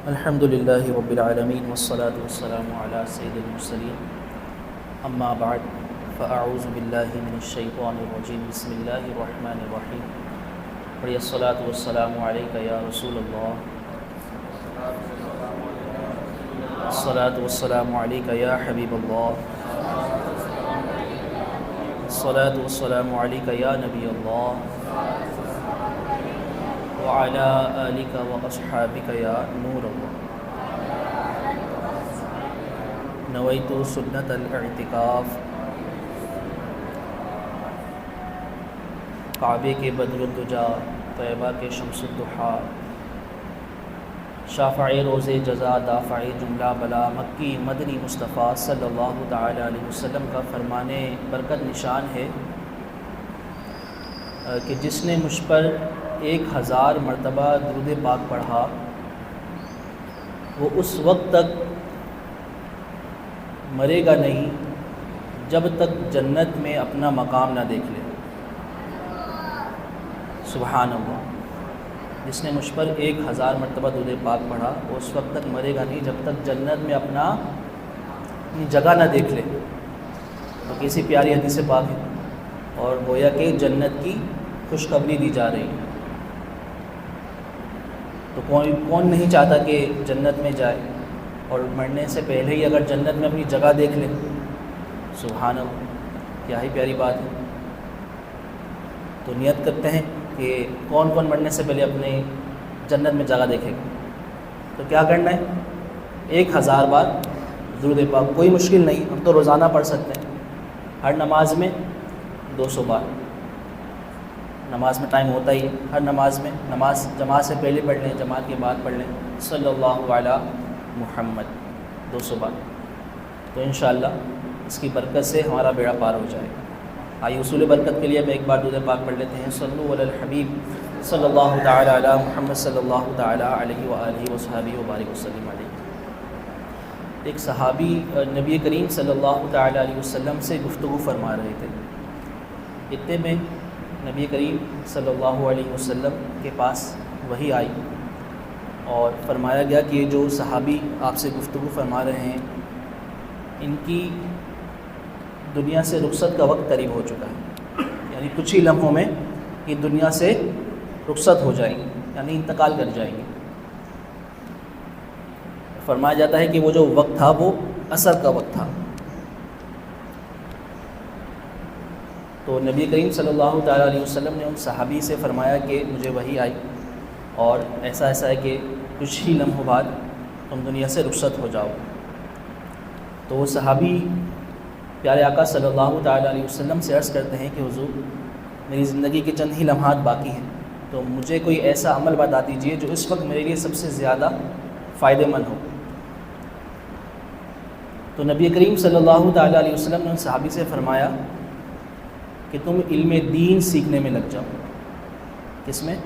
الحمد للہ رب العالمین والصلاة والسلام علی سید المرسلین اما بعد فاعوذ باللہ من الشیطان الرجیم بسم اللہ الرحمن الرحیم پڑھیے الصلاة والسلام علیک یا رسول اللہ، الصلاة والسلام علیک یا حبیب اللہ، الصلاة والسلام علیک یا نبی اللہ وعلى آلك وأصحابك یا نور اللہ۔ نویت سنت الاعتکاف، کعبے کے بدر الدجا، طیبہ کے شمس الضحیٰ، شافع روز جزا، دافع جملہ بلا، مکی مدنی مصطفیٰ صلی اللہ تعالی علیہ وسلم کا فرمان برکت نشان ہے کہ جس نے مجھ پر 1000 مرتبہ درود پاک پڑھا وہ اس وقت تک مرے گا نہیں جب تک جنت میں اپنا مقام نہ دیکھ لے۔ سبحان اللہ، جس نے مجھ پر 1000 مرتبہ درود پاک پڑھا وہ اس وقت تک مرے گا نہیں جب تک جنت میں اپنی جگہ نہ دیکھ لے۔ تو کیسی پیاری حدیث پاک ہے، اور گویا کہ جنت کی خوشخبری دی جا رہی ہے۔ تو کون نہیں چاہتا کہ جنت میں جائے، اور مرنے سے پہلے ہی اگر جنت میں اپنی جگہ دیکھ لے۔ سبحان اللہ، کیا ہی پیاری بات ہے۔ تو نیت کرتے ہیں کہ کون کون مرنے سے پہلے اپنے جنت میں جگہ دیکھے گا۔ تو کیا کرنا ہے؟ 1000 بار درود پاک، کوئی مشکل نہیں، ہم تو روزانہ پڑھ سکتے ہیں۔ ہر نماز میں 200 بار، نماز میں ٹائم ہوتا ہی ہے، ہر نماز میں، نماز جماعت سے پہلے پڑھ لیں، جماعت کے بعد پڑھ لیں، صلی اللہ علی محمد 200 بار۔ تو انشاءاللہ اس کی برکت سے ہمارا بیڑا پار ہو جائے گا۔ آئیے اصول برکت کے لیے میں ایک بار درود پاک پڑھ لیتے ہیں۔ صلو علی الحبیب صلی اللہ تعالی علی محمد صلی اللہ تعالی علیہ وآلہ وصحبہ وبارک وسلم علیہ۔ ایک صحابی نبی کریم صلی اللہ تعالی علیہ وسلم سے گفتگو فرما رہے تھے۔ اتنے میں نبی کریم صلی اللہ علیہ وسلم کے پاس وحی آئی اور فرمایا گیا کہ یہ جو صحابی آپ سے گفتگو فرما رہے ہیں ان کی دنیا سے رخصت کا وقت قریب ہو چکا ہے، یعنی کچھ ہی لمحوں میں یہ دنیا سے رخصت ہو جائیں گے، یعنی انتقال کر جائیں گے۔ فرمایا جاتا ہے کہ وہ جو وقت تھا وہ عصر کا وقت تھا۔ تو نبی کریم صلی اللہ تعالیٰ علیہ وسلم نے ان صحابی سے فرمایا کہ مجھے وحی آئی اور ایسا ہے کہ کچھ ہی لمحوں بعد تم دنیا سے رخصت ہو جاؤ۔ تو وہ صحابی پیارے آقا صلی اللہ تعالیٰ علیہ وسلم سے عرض کرتے ہیں کہ حضور میری زندگی کے چند ہی لمحات باقی ہیں، تو مجھے کوئی ایسا عمل بتا دیجئے جو اس وقت میرے لیے سب سے زیادہ فائدہ مند ہو۔ تو نبی کریم صلی اللہ تعالیٰ علیہ وسلم نے ان صحابی سے فرمایا کہ تم علم دین سیکھنے میں لگ جاؤ۔ کس میں؟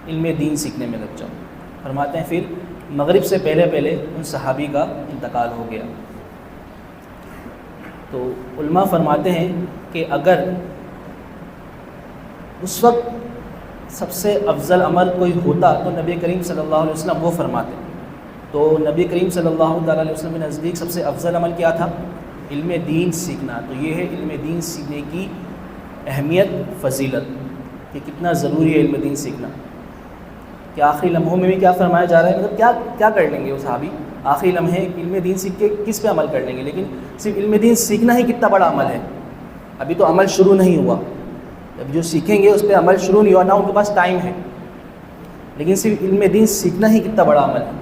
علم دین سیکھنے میں لگ جاؤ۔ فرماتے ہیں پھر مغرب سے پہلے ان صحابی کا انتقال ہو گیا۔ تو علماء فرماتے ہیں کہ اگر اس وقت سب سے افضل عمل کوئی ہوتا تو نبی کریم صلی اللہ علیہ وسلم وہ فرماتے۔ تو نبی کریم صلی اللہ تعالیٰ علیہ وسلم کے نزدیک سب سے افضل عمل کیا تھا؟ علم دین سیکھنا۔ تو یہ ہے علم دین سیکھنے کی اہمیت، فضیلت، کہ کتنا ضروری ہے علم دین سیکھنا۔ کہ آخری لمحوں میں بھی کیا فرمایا جا رہا ہے، مطلب کیا کر لیں گے وہ صحابی آخری لمحے علم دین سیکھ کے کس پہ عمل کر لیں گے، لیکن صرف علم دین سیکھنا ہی کتنا بڑا عمل ہے۔ ابھی تو عمل شروع نہیں ہوا، اب جو سیکھیں گے اس پہ عمل شروع نہیں ہوا، نہ ان کے پاس ٹائم ہے، لیکن صرف علم دین سیکھنا ہی کتنا بڑا عمل ہے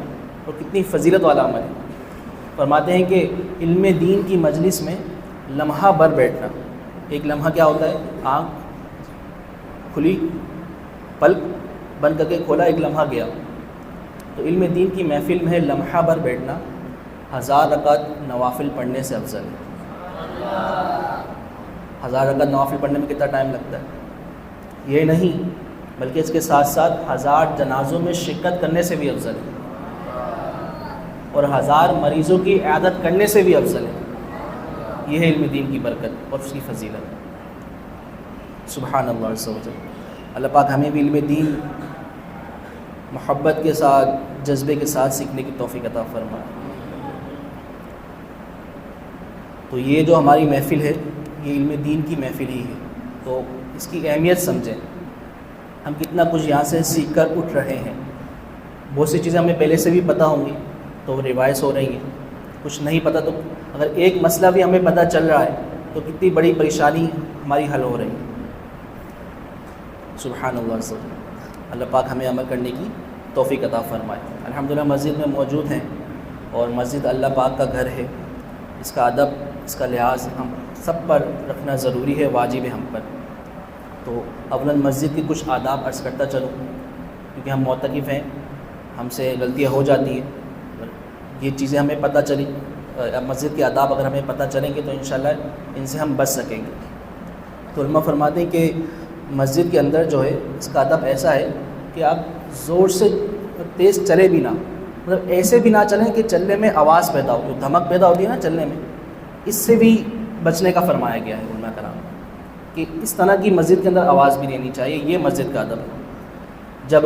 اور کتنی فضیلت والا عمل ہے۔ فرماتے ہیں کہ علم دین کی مجلس میں لمحہ بھر بیٹھنا، ایک لمحہ کیا ہوتا ہے؟ آنکھ کھلی، پلک بند کر کے کھولا، ایک لمحہ گیا۔ تو علم دین کی محفل میں لمحہ بھر بیٹھنا 1000 رکعت نوافل پڑھنے سے افضل ہے۔ 1000 رکعت نوافل پڑھنے میں کتنا ٹائم لگتا ہے؟ یہ نہیں، بلکہ اس کے ساتھ ساتھ 1000 جنازوں میں شرکت کرنے سے بھی افضل ہے، اور 1000 مریضوں کی عیادت کرنے سے بھی افضل ہے۔ یہ ہے علم دین کی برکت اور اس کی فضیلت۔ سبحان اللہ عز و جل۔ اللہ پاک ہمیں بھی علم دین محبت کے ساتھ، جذبے کے ساتھ سیکھنے کی توفیق عطا فرمائے۔ تو یہ جو ہماری محفل ہے یہ علم دین کی محفل ہی ہے، تو اس کی اہمیت سمجھیں، ہم کتنا کچھ یہاں سے سیکھ کر اٹھ رہے ہیں۔ بہت سی چیزیں ہمیں پہلے سے بھی پتہ ہوں گی تو وہ ریوائز ہو رہی ہیں، کچھ نہیں پتہ تو اگر ایک مسئلہ بھی ہمیں پتہ چل رہا ہے تو کتنی بڑی پریشانی ہماری حل ہو رہی ہے۔ سبحان اللہ عز و جل، اللہ پاک ہمیں عمل کرنے کی توفیق عطا فرمائے۔ الحمدللہ مسجد میں موجود ہیں، اور مسجد اللہ پاک کا گھر ہے، اس کا ادب، اس کا لحاظ ہم سب پر رکھنا ضروری ہے، واجب ہے ہم پر۔ تو اولاً مسجد کی کچھ آداب عرض کرتا چلوں، کیونکہ ہم معتکف ہیں، ہم سے غلطیاں ہو جاتی ہیں، یہ چیزیں ہمیں پتہ چلی، مسجد کے آداب اگر ہمیں پتہ چلیں گے تو انشاءاللہ ان سے ہم بچ سکیں گے۔ تو علماء فرماتے ہیں کہ مسجد کے اندر جو ہے اس کا ادب ایسا ہے کہ آپ زور سے تیز چلے بھی نہ، مطلب ایسے بھی نہ چلیں کہ چلنے میں آواز پیدا ہو، جو دھمک پیدا ہوتی ہے نا چلنے میں، اس سے بھی بچنے کا فرمایا گیا ہے علماء کرام، کہ اس طرح کی مسجد کے اندر آواز بھی نہیں آنی چاہیے، یہ مسجد کا ادب ہے۔ جب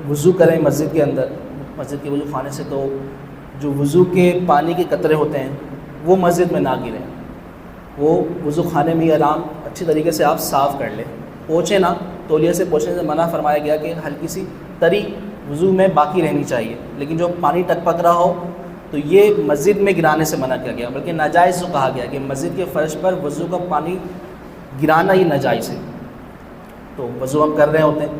وضو کریں مسجد کے اندر، مسجد کے وضو خانے سے، تو جو وضو کے پانی کے قطرے ہوتے ہیں وہ مسجد میں نہ گریں، وہ وضو خانے میں آرام اچھی طریقے سے آپ صاف کر لیں، پوچھیں نہ، تولیے سے پوچھنے سے منع فرمایا گیا کہ ہلکی سی تری وضو میں باقی رہنی چاہیے، لیکن جو پانی ٹک پک رہا ہو تو یہ مسجد میں گرانے سے منع کیا گیا، بلکہ ناجائز تو کہا گیا کہ مسجد کے فرش پر وضو کا پانی گرانا ہی ناجائز ہے۔ تو وضو ہم کر رہے ہوتے ہیں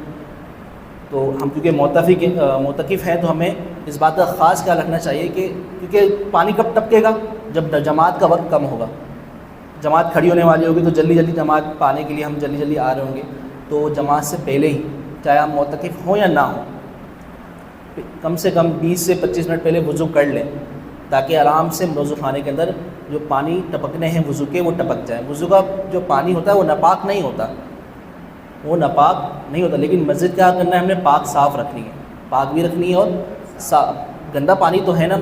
تو ہم کیونکہ معتکف ہیں تو ہمیں اس بات کا خاص خیال رکھنا چاہیے کہ کیونکہ پانی کب ٹپکے گا، جب جماعت کا وقت کم ہوگا، جماعت کھڑی ہونے والی ہوگی تو جلدی جلدی جماعت پانے کے لیے ہم جلدی جلدی آ رہے ہوں گے، تو جماعت سے پہلے ہی چاہے آپ معتکف ہوں یا نہ ہوں، کم سے کم 20 سے 25 منٹ پہلے وضو کر لیں، تاکہ آرام سے وضو خانے کے اندر جو پانی ٹپکنے ہیں وضو کے وہ ٹپک جائیں۔ وضو کا جو پانی ہوتا ہے وہ ناپاک نہیں ہوتا، وہ ناپاک نہیں ہوتا، لیکن مسجد کیا کرنا ہے، ہم نے پاک صاف رکھنی ہے، پاک بھی رکھنی ہے، اور گندا پانی تو ہے نا،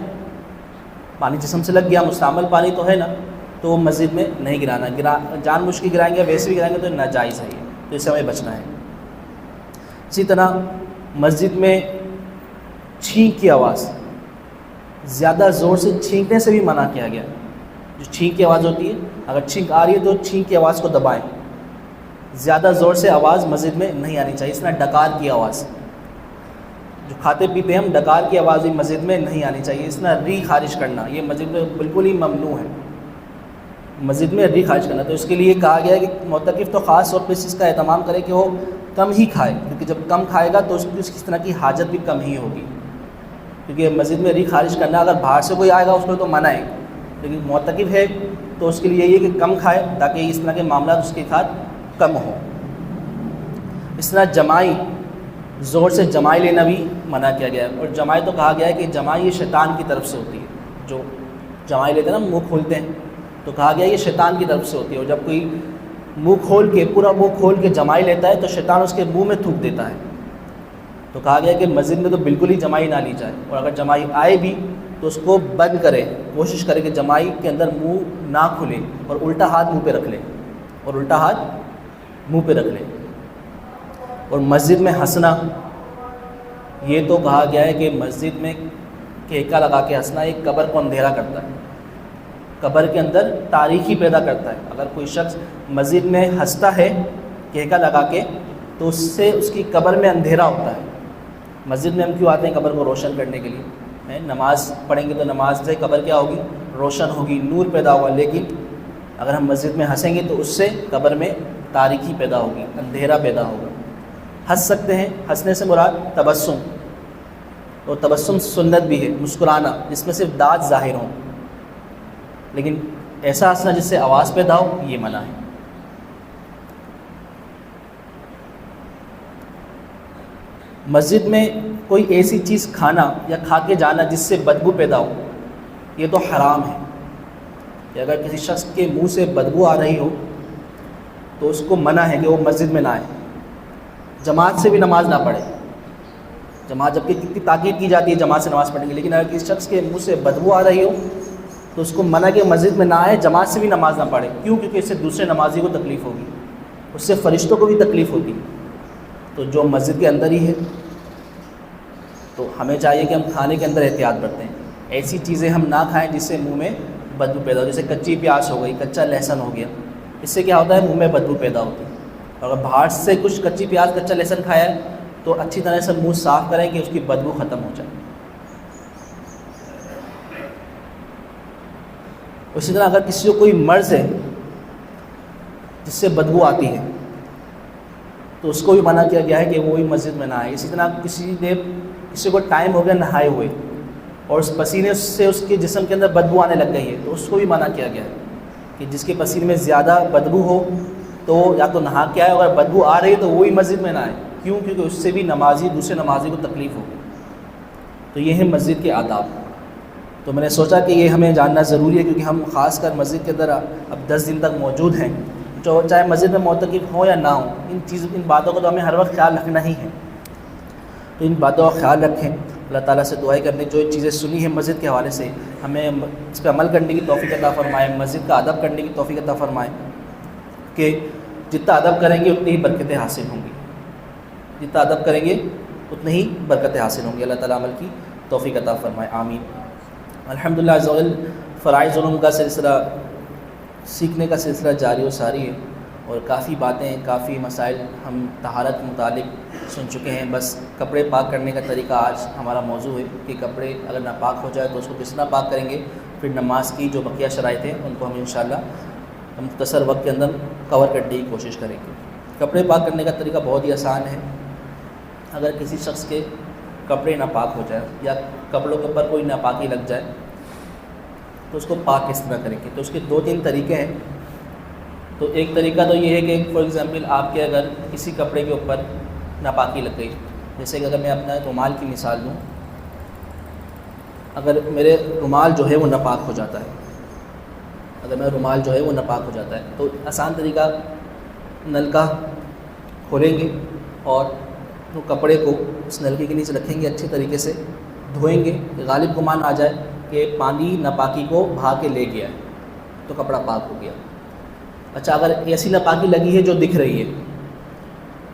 پانی جسم سے لگ گیا، مستعمل پانی تو ہے نا، تو وہ مسجد میں نہیں گرانا، جان بوجھ کے گرائیں گے، ویسے بھی گرائیں گے تو ناجائز ہے، تو اس سے ہمیں بچنا ہے۔ اسی طرح مسجد میں چھینک کی آواز، زیادہ زور سے چھینکنے سے بھی منع کیا گیا، جو چھینک کی آواز ہوتی ہے، اگر چھینک آ رہی ہے تو چھینک کی آواز کو دبائیں، زیادہ زور سے آواز مسجد میں نہیں آنی چاہیے۔ اس طرح ڈکار کی آواز، جو کھاتے پیتے ہیں ہم، ڈکار کی آواز بھی مسجد میں نہیں آنی چاہیے۔ اس طرح ری خارج کرنا، یہ مسجد میں بالکل ہی ممنوع ہے، مسجد میں ری خارج کرنا۔ تو اس کے لیے کہا گیا ہے کہ معتکف تو خاص طور پہ اس چیز کا اہتمام کرے کہ وہ کم ہی کھائے، کیونکہ جب کم کھائے گا تو اس کی طرح کی حاجت بھی کم ہی ہوگی، کیونکہ مسجد میں ری خارج کرنا، اگر باہر سے کوئی آئے گا اس کو تو منع ہے، لیکن معتکف ہے تو اس کے لیے یہی ہے کہ کم کھائے، تاکہ اس طرح کے معاملات اس کے ساتھ کم ہوں۔ اس طرح جمائی، زور سے جمائی لینا بھی منع کیا گیا ہے، اور جمائی تو کہا گیا ہے کہ جمائی یہ شیطان کی طرف سے ہوتی ہے، جو جمائی لیتے ہیں نا، منہ کھولتے ہیں، تو کہا گیا یہ شیطان کی طرف سے ہوتی ہے، اور جب کوئی منہ کھول کے، پورا منہ کھول کے جمائی لیتا ہے تو شیطان اس کے منہ میں تھوک دیتا ہے، تو کہا گیا کہ مسجد میں تو بالکل ہی جمائی نہ لی جائے، اور اگر جمائی آئے بھی تو اس کو بند کرے، کوشش کرے کہ جمائی کے اندر منہ نہ کھلے، اور الٹا ہاتھ منہ پہ رکھ لے، اور الٹا ہاتھ منہ پہ رکھ لے۔ اور مسجد میں ہنسنا، یہ تو کہا گیا ہے کہ مسجد میں کہکا لگا کے ہنسنا ایک قبر کو اندھیرا کرتا ہے، قبر کے اندر تاریکی پیدا کرتا ہے۔ اگر کوئی شخص مسجد میں ہنستا ہے کہکا لگا کے تو اس سے اس کی قبر میں اندھیرا ہوتا ہے۔ مسجد میں ہم کیوں آتے ہیں؟ قبر کو روشن کرنے کے لیے، نماز پڑھیں گے تو نماز سے قبر کیا ہوگی؟ روشن ہوگی، نور پیدا ہوگا، لیکن اگر ہم مسجد میں ہنسیں گے تو اس سے قبر میں تاریکی پیدا ہوگی، اندھیرا پیدا ہوگا۔ ہنس سکتے ہیں، ہنسنے سے مراد تبسم، اور تبسم سنت بھی ہے، مسکرانا جس میں صرف دانت ظاہر ہوں، لیکن ایسا ہنسنا جس سے آواز پیدا ہو یہ منع ہے۔ مسجد میں کوئی ایسی چیز کھانا یا کھا کے جانا جس سے بدبو پیدا ہو، یہ تو حرام ہے، کہ اگر کسی شخص کے منہ سے بدبو آ رہی ہو تو اس کو منع ہے کہ وہ مسجد میں نہ آئے، جماعت سے بھی نماز نہ پڑھے، جماعت جبکہ کتنی تاکید کی جاتی ہے جماعت سے نماز پڑھنے کی، لیکن اگر کسی شخص کے منہ سے بدبو آ رہی ہو تو اس کو منع کہ مسجد میں نہ آئے، جماعت سے بھی نماز نہ پڑھے، کیوں؟ کیونکہ اس سے دوسرے نمازی کو تکلیف ہوگی، اس سے فرشتوں کو بھی تکلیف ہوتی، تو جو مسجد کے اندر ہی ہے تو ہمیں چاہیے کہ ہم کھانے کے اندر احتیاط برتیں، ایسی چیزیں ہم نہ کھائیں جس سے منہ میں بدبو پیدا ہو، جیسے کچی پیاز ہو گئی، کچا لہسن ہو گیا، اس سے کیا ہوتا ہے منہ میں بدبو پیدا ہوتی ہے۔ اگر باہر سے کچھ کچی پیاز کچا لہسن کھایا ہے تو اچھی طرح سے منہ صاف کریں کہ اس کی بدبو ختم ہو جائے۔ اسی طرح اگر کسی کو کوئی مرض ہے جس سے بدبو آتی ہے تو اس کو بھی منع کیا گیا ہے کہ وہ بھی مسجد میں نہ آئے۔ اسی طرح کسی کو ٹائم ہو گیا نہائے ہوئے اور اس پسینے سے اس کے جسم کے اندر بدبو آنے لگ گئی ہے تو اس کو بھی منع کیا گیا ہے کہ جس کے پسینے میں زیادہ بدبو ہو تو یا تو نہا کے آئے، اگر بدبو آ رہی ہے تو وہی مسجد میں نہ آئے۔ کیوں؟ کیونکہ اس سے بھی دوسرے نمازی کو تکلیف ہوگی۔ تو یہ ہے مسجد کے آداب۔ تو میں نے سوچا کہ یہ ہمیں جاننا ضروری ہے، کیونکہ ہم خاص کر مسجد کے اندر اب 10 دن تک موجود ہیں، چاہے مسجد میں معتکف ہوں یا نہ ہوں، ان باتوں کا تو ہمیں ہر وقت خیال رکھنا ہی ہے۔ تو ان باتوں کا خیال رکھیں۔ اللہ تعالیٰ سے دعائیں کرنے جو چیزیں سنی ہیں مسجد کے حوالے سے ہمیں اس پہ عمل کرنے کی توفیق عطا فرمائے، مسجد کا ادب کرنے کی توفیق عطا فرمائے کہ جتنا ادب کریں گے اتنی ہی برکتیں حاصل ہوں گی، جتنا ادب کریں گے اتنی ہی برکتیں حاصل ہوں گی۔ اللہ تعالیٰ عمل کی توفیق عطا فرمائے، آمین۔ الحمدللہ عز و جل فرائض علوم کا سلسلہ سیکھنے کا سلسلہ جاری و ساری ہے، اور کافی باتیں کافی مسائل ہم طہارت کے متعلق سن چکے ہیں۔ بس کپڑے پاک کرنے کا طریقہ آج ہمارا موضوع ہے کہ کپڑے اگر ناپاک ہو جائے تو اس کو کس طرح پاک کریں گے، پھر نماز کی جو بقیہ شرائط ہیں ان کو ہم انشاءاللہ مختصر وقت کے اندر کور کرنے کی کوشش کریں گے۔ کپڑے پاک کرنے کا طریقہ بہت ہی آسان ہے۔ اگر کسی شخص کے کپڑے ناپاک ہو جائے یا کپڑوں کے اوپر کوئی ناپاکی لگ جائے تو اس کو پاک کس طرح کریں گے، تو اس کے 2-3 طریقے ہیں۔ تو ایک طریقہ تو یہ ہے کہ فار ایگزامپل آپ کے اگر کسی کپڑے کے اوپر ناپاکی لگ گئی، جیسے کہ اگر میں اپنا رومال کی مثال دوں، اگر میرے رومال جو ہے وہ ناپاک ہو جاتا ہے، اگر میرا رومال جو ہے وہ ناپاک ہو جاتا ہے تو آسان طریقہ نلکا کھولیں گے اور وہ کپڑے کو اس نلکے کے نیچے رکھیں گے، اچھے طریقے سے دھوئیں گے، غالب گمان آ جائے کہ پانی ناپاکی کو بہا کے لے گیا ہے تو کپڑا پاک ہو گیا۔ اچھا، اگر ایسی ناپاکی لگی ہے جو دکھ رہی ہے،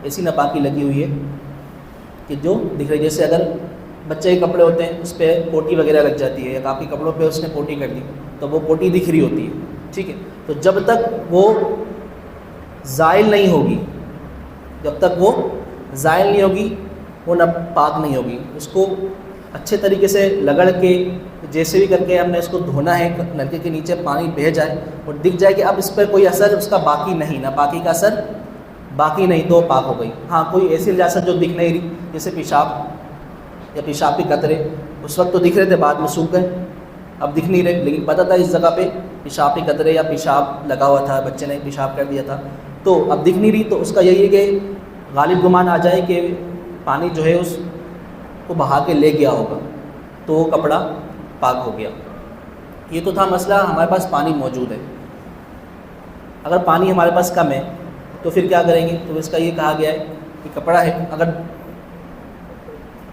ایسی ناپاکی لگی ہوئی ہے کہ جو دکھ رہی ہے، جیسے اگر بچے کے کپڑے ہوتے ہیں اس پہ پوٹی وغیرہ لگ جاتی ہے، یا آپ کے کپڑوں پہ اس نے پوٹی کر دی تو وہ پوٹی دکھ رہی ہوتی ہے، ٹھیک ہے، تو جب تک وہ زائل نہیں ہوگی، جب تک وہ زائل نہیں ہوگی وہ پاک نہیں ہوگی۔ اس کو اچھے طریقے سے رگڑ کے جیسے بھی کر کے ہم نے اس کو دھونا ہے، نلکے کے نیچے پانی بہہ جائے اور دکھ جائے کہ اب اس پر کوئی اثر اس کا باقی نہیں، ناپاکی کا اثر باقی نہیں، تو پاک ہو گئی۔ ہاں، کوئی ایسی نجاست جو دکھ نہیں رہی، جیسے پیشاب یا پیشاب کے قطرے، اس وقت تو دکھ رہے تھے، بعد میں سوکھ گئے، اب دکھ نہیں رہے، لیکن پتہ تھا اس جگہ پہ پیشاب کے قطرے یا پیشاب لگا ہوا تھا، بچے نے پیشاب کر دیا تھا، تو اب دکھ نہیں رہی، تو اس کا یہی ہے کہ غالب گمان آ جائے کہ پانی جو ہے اس کو بہا کے لے گیا ہوگا، تو وہ کپڑا پاک ہو گیا۔ یہ تو تھا مسئلہ ہمارے پاس پانی موجود ہے۔ اگر پانی ہمارے پاس کم ہے تو پھر کیا کریں گے؟ تو اس کا یہ کہا گیا ہے کہ کپڑا ہے، اگر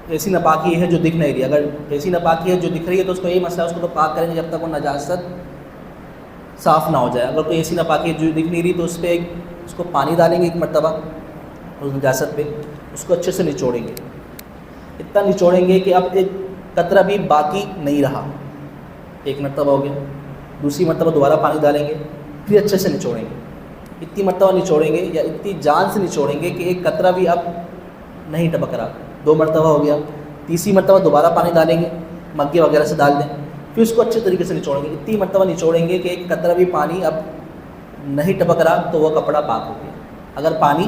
ایسی ناپاکی ہے جو دکھ نہیں رہی، اگر ایسی ناپاکی ہے جو دکھ رہی ہے تو اس کو یہی مسئلہ، اس کو تو پاک کریں گے جب تک وہ نجاست صاف نہ ہو جائے۔ اگر کوئی ایسی ناپاکی ہے جو دکھ نہیں رہی تو اس پہ اس کو پانی ڈالیں گے ایک مرتبہ اس نجاست پہ، اس کو اچھے سے نچوڑیں گے، اتنا نچوڑیں گے کہ اب ایک قطرہ بھی باقی نہیں رہا۔ ایک مرتبہ ہو گیا، دوسری مرتبہ دوبارہ پانی ڈالیں گے، پھر اچھے سے نچوڑیں گے، اتنی مرتبہ نچوڑیں گے یا اتنی جان سے نچوڑیں گے کہ ایک قطرہ بھی اب نہیں ٹپک رہا۔ 2 مرتبہ ہو گیا، تیسری مرتبہ دوبارہ پانی ڈالیں گے، مگے وغیرہ سے ڈال دیں، پھر اس کو اچھے طریقے سے نچوڑیں گے، اتنی مرتبہ نچوڑیں گے کہ ایک قطرہ بھی پانی اب نہیں ٹپک رہا، تو وہ کپڑا پاک ہو گیا۔ اگر پانی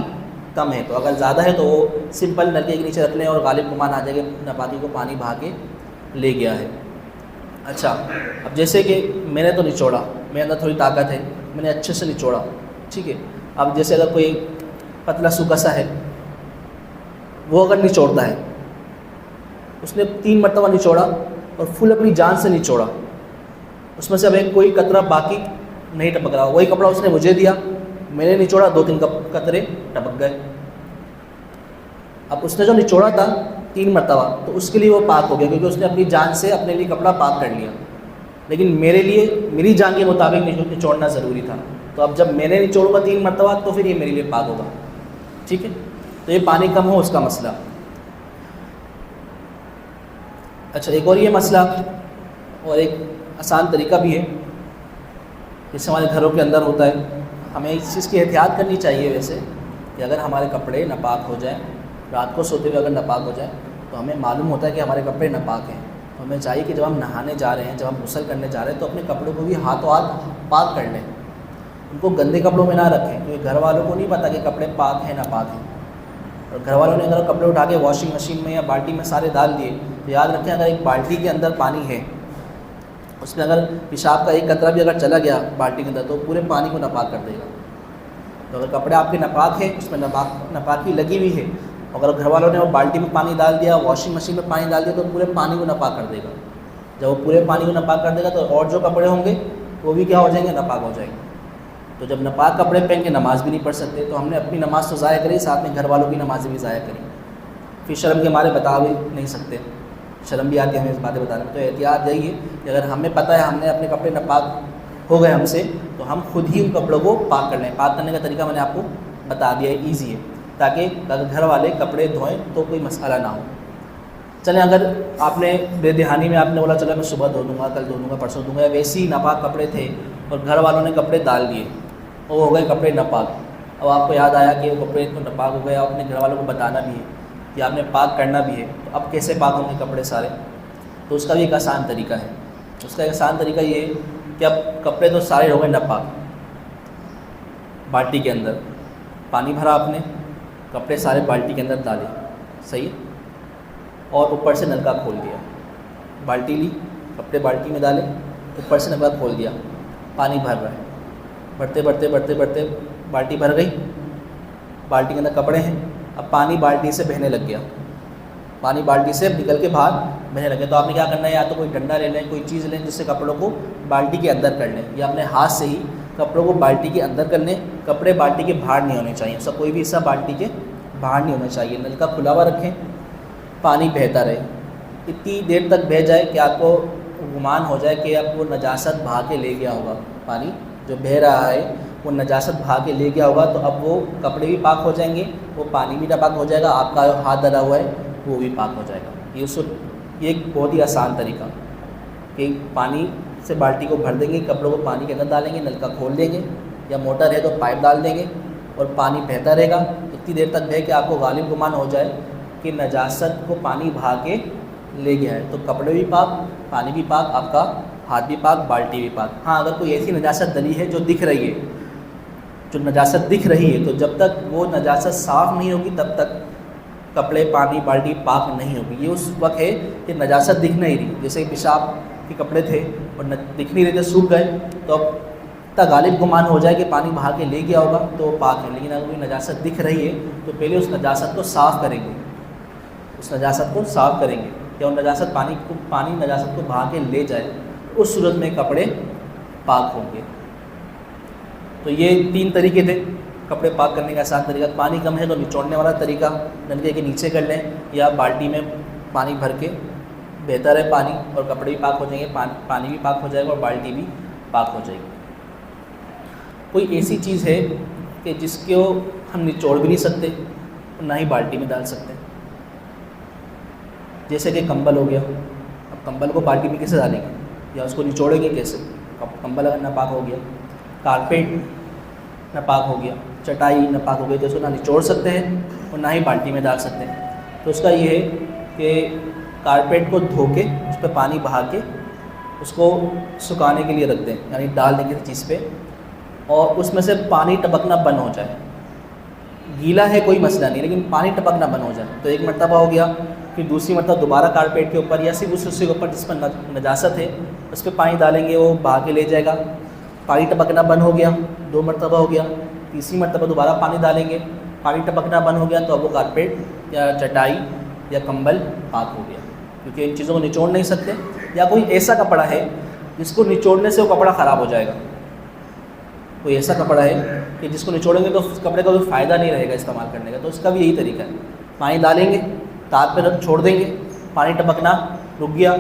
کم ہے تو، اگر زیادہ ہے تو وہ سمپل نلکے کے نیچے رکھ لیں اور غالب گمان آ جائے کہ ناپاکی کو پانی بہا کے لے گیا ہے۔ اچھا، اب جیسے کہ میں نے تو نچوڑا، میرے اندر تھوڑی طاقت ہے، میں نے اچھے سے نچوڑا، ٹھیک ہے، اب جیسے اگر کوئی پتلا سوکھا سا ہے وہ اگر نچوڑتا ہے، اس نے 3 مرتبہ نچوڑا اور فل اپنی جان سے نچوڑا، اس میں سے اب ایک کوئی قطرہ باقی نہیں ٹپک رہا، وہی کپڑا اس نے مجھے دیا، میں نے نچوڑا، 2-3 قطرے ٹپک گئے۔ اب اس نے جو نچوڑا تھا 3 مرتبہ تو اس کے لیے وہ پاک ہو گیا، کیونکہ اس نے اپنی جان سے اپنے لیے کپڑا پاک کر لیا، لیکن میرے لیے میری جان کے مطابق نچوڑنا ضروری تھا، تو اب جب میں نے نچوڑوں گا 3 مرتبہ تو پھر یہ میرے لیے پاک ہوگا، ٹھیک ہے۔ تو یہ پانی کم ہو اس کا مسئلہ۔ اچھا، ایک اور یہ مسئلہ اور ایک آسان طریقہ بھی ہے جس سے ہمارے گھروں کے اندر ہوتا ہے. ہمیں اس چیز کی احتیاط کرنی چاہیے ویسے کہ اگر ہمارے کپڑے ناپاک ہو جائیں، رات کو سوتے ہوئے اگر ناپاک ہو جائیں تو ہمیں معلوم ہوتا ہے کہ ہمارے کپڑے ناپاک ہیں. تو ہمیں چاہیے کہ جب ہم نہانے جا رہے ہیں، جب ہم غسل کرنے جا رہے ہیں تو اپنے کپڑوں کو بھی ہاتھوں ہاتھ پاک کر لیں. ان کو گندے کپڑوں میں نہ رکھیں کیونکہ گھر والوں کو نہیں پتہ کہ کپڑے پاک ہیں ناپاک ہیں. اور گھر والوں نے اگر کپڑے اٹھا کے واشنگ مشین میں یا بالٹی میں سارے ڈال دیے تو یاد رکھیں اگر ایک بالٹی کے اندر پانی ہے، اس میں اگر پیشاب کا ایک قطرہ بھی اگر چلا گیا بالٹی کے اندر تو پورے پانی کو ناپاک کر دے گا. تو اگر کپڑے آپ کے ناپاک ہیں، اس میں ناپاکی لگی ہوئی ہے، اگر گھر والوں نے وہ بالٹی میں پانی ڈال دیا، واشنگ مشین میں پانی ڈال دیا تو پورے پانی کو ناپاک کر دے گا. جب وہ پورے پانی کو ناپاک کر دے گا تو اور جو کپڑے ہوں گے وہ بھی کیا ہو جائیں گے؟ ناپاک ہو جائیں گے. تو جب ناپاک کپڑے پہن کے نماز بھی نہیں پڑھ سکتے تو ہم نے اپنی نماز تو ضائع کری، ساتھ میں گھر والوں کی نمازیں بھی ضائع کری. پھر شرم کے مارے بتا بھی نہیں سکتے، شرم بھی آتی ہے ہمیں اس باتیں بتانے میں. تو احتیاط یہی ہے کہ اگر ہمیں پتہ ہے ہم نے اپنے کپڑے ناپاک ہو گئے ہم سے تو ہم خود ہی ان کپڑوں کو پاک کر لیں. پاک کرنے کا طریقہ میں نے آپ کو بتا دیا ہے، ایزی ہے، تاکہ اگر گھر والے کپڑے دھوئیں تو کوئی مسئلہ نہ ہو. چلیں اگر آپ نے بے دہانی میں آپ نے بولا چلو میں صبح دھو دوں گا، کل دھو دوں گا، پرسوں دھوں گا، یا ویسے ہی ناپاک کپڑے تھے اور گھر والوں نے کپڑے ڈال دیے اور وہ ہو گئے کپڑے ناپاک. اب آپ کو یاد آیا کہ وہ کپڑے تو ناپاک ہو گئے، آپ نے گھر والوں کو بتانا بھی ہے کہ آپ نے پاک کرنا بھی ہے. تو اب کیسے پاک ہوں گے کپڑے سارے؟ تو اس کا بھی ایک آسان طریقہ ہے. اس کا ایک آسان طریقہ یہ ہے کہ اب کپڑے تو سارے ہو گئے ناپاک، بالٹی کے اندر پانی بھرا آپ نے، کپڑے سارے بالٹی کے اندر ڈالے، صحیح، اور اوپر سے نلکا کھول دیا. بالٹی لی، کپڑے بالٹی میں ڈالے، اوپر سے نلکا کھول دیا، پانی بھر رہا ہے، بڑھتے بڑھتے بڑھتے بڑھتے بالٹی بھر گئی، بالٹی کے اندر کپڑے ہیں، اب پانی بالٹی سے بہنے لگ گیا، پانی بالٹی سے نکل کے باہر بہنے لگے. تو آپ نے کیا کرنا ہے؟ یا تو کوئی ڈنڈا لے لیں، کوئی چیز لیں جس سے کپڑوں کو بالٹی کے اندر کر لیں، یا اپنے ہاتھ سے ہی کپڑوں کو بالٹی کے اندر کر لیں. کپڑے بالٹی کے باہر نہیں ہونے چاہیے، اس کا کوئی بھی حصہ بالٹی کے باہر نہیں ہونا چاہیے. نلکا کھلا ہوا رکھیں، پانی بہتا رہے، اتنی دیر تک بہہ جائے کہ آپ کو گمان ہو جائے کہ اب وہ نجاست بہا کے لے گیا ہوگا. پانی جو بہہ رہا ہے وہ نجاست بہا کے لے گیا ہوگا، تو اب وہ کپڑے بھی پاک ہو جائیں گے، وہ پانی بھی پاک ہو جائے گا، آپ کا ہاتھ ڈلا ہوا ہے وہ بھی پاک ہو جائے گا. یہ ایک بہت ہی آسان طریقہ کہ پانی سے بالٹی کو بھر دیں گے، کپڑوں کو پانی کے اندر ڈالیں گے، نلکا کھول دیں گے، یا موٹر ہے تو پائپ ڈال دیں گے اور پانی بہتا رہے گا اتنی دیر تک بہے کہ آپ کو غالب گمان ہو جائے کہ نجاست کو پانی بہا کے لے گیا ہے. تو کپڑے بھی پاک، پانی بھی پاک، آپ کا ہاتھ بھی پاک، بالٹی بھی پاک. ہاں اگر کوئی ایسی نجاست ڈلی ہے جو دکھ رہی ہے، جو نجاست دکھ رہی ہے، تو جب تک وہ نجاست صاف نہیں ہوگی تب تک کپڑے، پانی، بالٹی پاک نہیں ہوگی. یہ اس وقت ہے کہ نجاست دکھ نہیں رہی، جیسے پیشاب کے کپڑے تھے اور دکھ نہیں رہے تھے، سوکھ گئے، تو اب تک غالب گمان ہو جائے کہ پانی بہا کے لے گیا ہوگا تو وہ پاک ہے. لیکن اگر کوئی نجاست دکھ رہی ہے تو پہلے اس نجاست کو صاف کریں گے، اس نجاست کو صاف کریں گے کہ وہ نجاست پانی نجاست کو بہا کے لے جائے، اس صورت میں کپڑے پاک ہوں گے. تو یہ 3 طریقے تھے کپڑے پاک کرنے کا آسان طریقہ. پانی کم ہے تو نچوڑنے والا طریقہ، نلکے کے نیچے کر لیں یا بالٹی میں پانی بھر کے بہتر ہے پانی، اور کپڑے بھی پاک ہو جائیں گے، پانی بھی پاک ہو جائے گا اور بالٹی بھی پاک ہو جائے گی. کوئی ایسی چیز ہے کہ جس کو ہم نچوڑ بھی نہیں سکتے اور نہ ہی بالٹی میں ڈال سکتے، جیسے کہ کمبل ہو گیا. اب کمبل کو بالٹی میں کیسے ڈالیں گے یا اس کو نچوڑیں گے کیسے؟ کمبل اگر ناپاک ہو گیا، کارپیٹ ناپاک ہو گیا، چٹائی ناپاک ہو گئی، تو اس کو نہ نچوڑ سکتے ہیں اور نہ ہی بالٹی میں ڈال سکتے ہیں. تو اس کا یہ ہے کہ کارپیٹ کو دھو کے اس پہ پانی بہا کے اس کو سکھانے کے لیے رکھ دیں، یعنی ڈال دیں کسی چیز پہ، اور اس میں سے پانی ٹپکنا بند ہو جائے. گیلا ہے کوئی مسئلہ نہیں، لیکن پانی ٹپکنا بند ہو جائے. تو ایک مرتبہ ہو گیا، پھر دوسری مرتبہ دوبارہ کارپیٹ کے اوپر یا صرف اس حصے کے اوپر جس پر نجاست ہے اس پہ پانی ڈالیں گے، وہ بہا کے لے جائے گا، پانی ٹپکنا بند ہو گیا. 2 مرتبہ ہو گیا، تیسری مرتبہ دوبارہ پانی ڈالیں گے، پانی ٹپکنا بند ہو گیا، تو اب وہ کارپیٹ یا چٹائی یا کمبل پاک ہو گیا. کیونکہ ان چیزوں کو نچوڑ نہیں سکتے. یا کوئی ایسا کپڑا ہے جس کو نچوڑنے سے وہ کپڑا خراب ہو جائے گا، کوئی ایسا کپڑا ہے کہ جس کو نچوڑیں گے تو اس کپڑے کا کوئی فائدہ نہیں رہے گا استعمال کرنے کا، تو اس کا بھی یہی طریقہ ہے. پانی ڈالیں گے، تار پہ چھوڑ دیں گے، پانی ٹپکنا رک گیا،